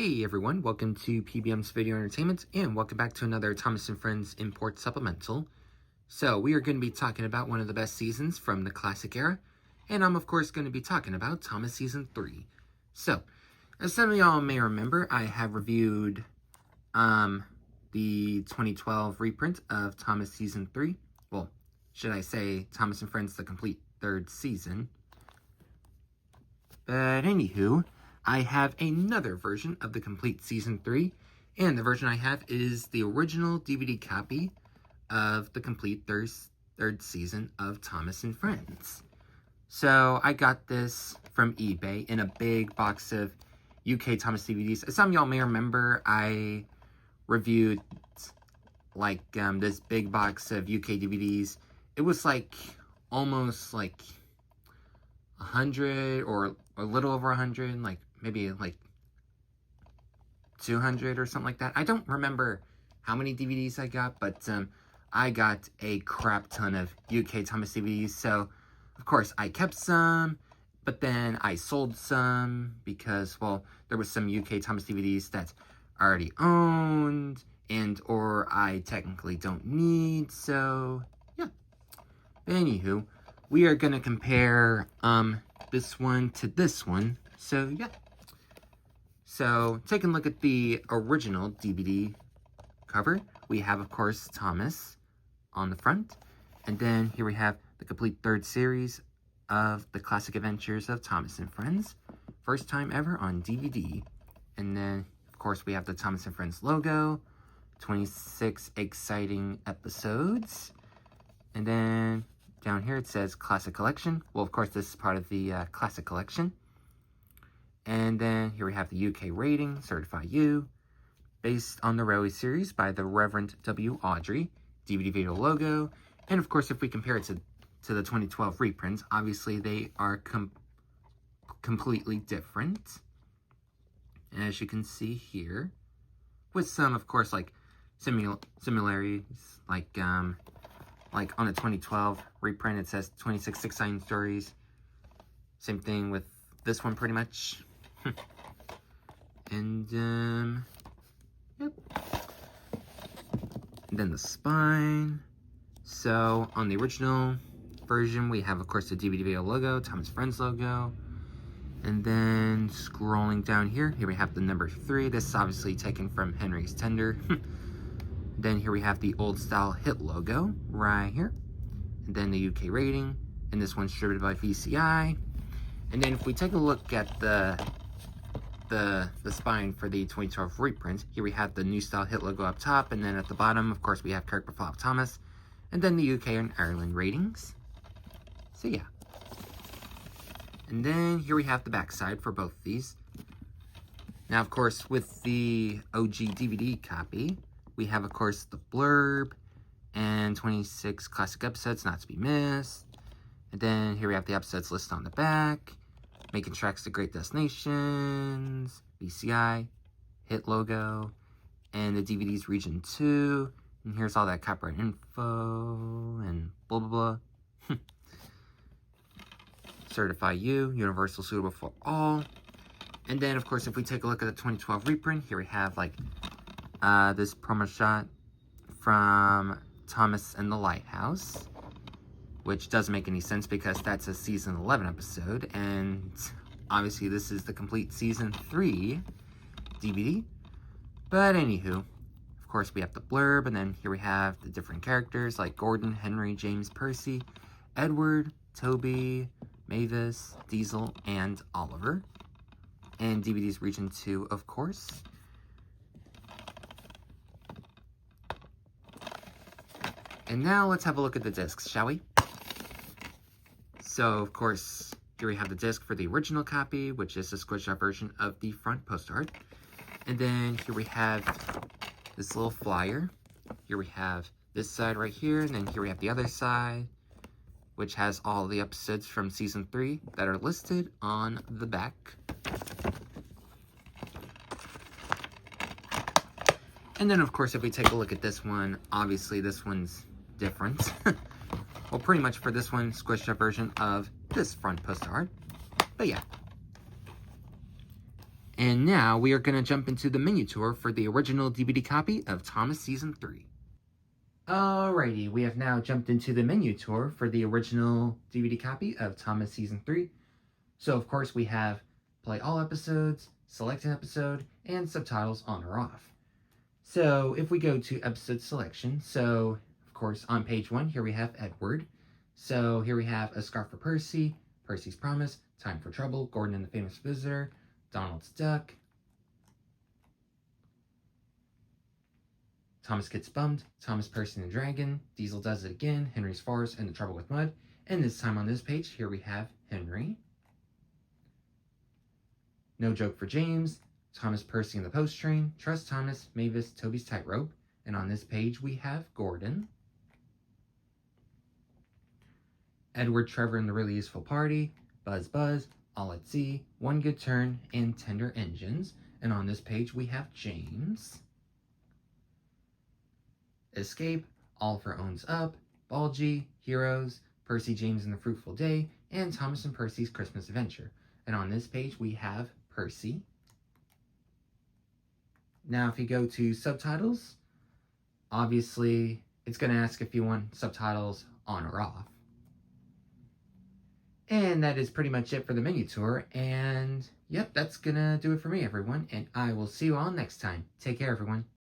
Hey everyone, welcome to PBM's Video Entertainment, and welcome back to another Thomas & Friends Import Supplemental. So, we are going to be talking about one of the best seasons from the classic era, and I'm of course going to be talking about Thomas Season 3. So, as some of y'all may remember, I have reviewed the 2012 reprint of Thomas Season 3. Well, should I say Thomas & Friends the complete third season. But anywho, I have another version of the complete Season 3, and the version I have is the original DVD copy of the complete third season of Thomas & Friends. So, I got this from eBay in a big box of UK Thomas DVDs. As some of y'all may remember, I reviewed, this big box of UK DVDs. It was, almost, 100 or a little over 100, maybe 200 or something like that. I don't remember how many DVDs I got, but I got a crap ton of UK Thomas DVDs. So, of course, I kept some, but then I sold some because, well, there was some UK Thomas DVDs that I already owned and or I technically don't need. So, yeah. But anywho, we are going to compare this one to this one. So, yeah. So, taking a look at the original DVD cover, we have, of course, Thomas on the front. And then here we have the complete third series of the classic adventures of Thomas & Friends. First time ever on DVD. And then, of course, we have the Thomas & Friends logo. 26 exciting episodes. And then down here it says Classic Collection. Well, of course, this is part of the Classic Collection. And then here we have the UK rating, Certified U, based on the Railway series by the Reverend W. Audrey, DVD video logo. And of course, if we compare it to the 2012 reprints, obviously they are completely different. As you can see here, with some, of course, similarities, on the 2012 reprint, it says 26 exciting stories. Same thing with this one, pretty much. And, yep. And then the spine. So, on the original version, we have, of course, the DVD video logo, Thomas Friends logo. And then, scrolling down here we have the number 3. This is obviously taken from Henry's Tender. Then here we have the old style hit logo right here. And then the UK rating. And this one's distributed by VCI. And then if we take a look at the spine for the 2012 reprint, here we have the new style hit logo up top. And then at the bottom, of course, we have Kirk Flop Thomas. And then the UK and Ireland ratings. So yeah. And then here we have the backside for both of these. Now, of course, with the OG DVD copy, we have, of course, the blurb and 26 classic episodes not to be missed. And then here we have the episodes listed on the back. Making tracks to great destinations, VCI, hit logo, and the DVD's region 2. And here's all that copyright info and blah, blah, blah. Certify U, universal, suitable for all. And then, of course, if we take a look at the 2012 reprint, here we have, this promo shot from Thomas and the Lighthouse, which doesn't make any sense because that's a season 11 episode, and obviously this is the complete season 3 DVD. But anywho, of course we have the blurb, and then here we have the different characters like Gordon, Henry, James, Percy, Edward, Toby, Mavis, Diesel, and Oliver. And DVD's region 2, of course. And now let's have a look at the discs, shall we? So, of course, here we have the disc for the original copy, which is a squished out version of the front poster art. And then here we have this little flyer. Here we have this side right here, and then here we have the other side, which has all the episodes from Season 3 that are listed on the back. And then, of course, if we take a look at this one, obviously this one's different. Well, pretty much for this one, squished up version of this front poster art. But yeah. And now we are going to jump into the menu tour for the original DVD copy of Thomas Season 3. Alrighty, we have now jumped into the menu tour for the original DVD copy of Thomas Season 3. So, of course, we have play all episodes, select an episode, and subtitles on or off. So, if we go to episode selection, so, of course, on page 1, here we have Edward. So, here we have A Scarf for Percy, Percy's Promise, Time for Trouble, Gordon and the Famous Visitor, Donald's Duck, Thomas Gets Bummed, Thomas, Percy and the Dragon, Diesel Does It Again, Henry's Forest, and The Trouble with Mud. And this time on this page, here we have Henry. No Joke for James, Thomas, Percy and the Post Train, Trust Thomas, Mavis, Toby's Tightrope. And on this page, we have Gordon. Edward, Trevor and the Really Useful Party, Buzz Buzz, All at Sea, One Good Turn, and Tender Engines. And on this page, we have James. Escape, Oliver Owns Up, Balgy, Heroes, Percy, James and the Fruitful Day, and Thomas and Percy's Christmas Adventure. And on this page, we have Percy. Now, if you go to subtitles, obviously, it's going to ask if you want subtitles on or off. And that is pretty much it for the menu tour. And, yep, that's going to do it for me, everyone. And I will see you all next time. Take care, everyone.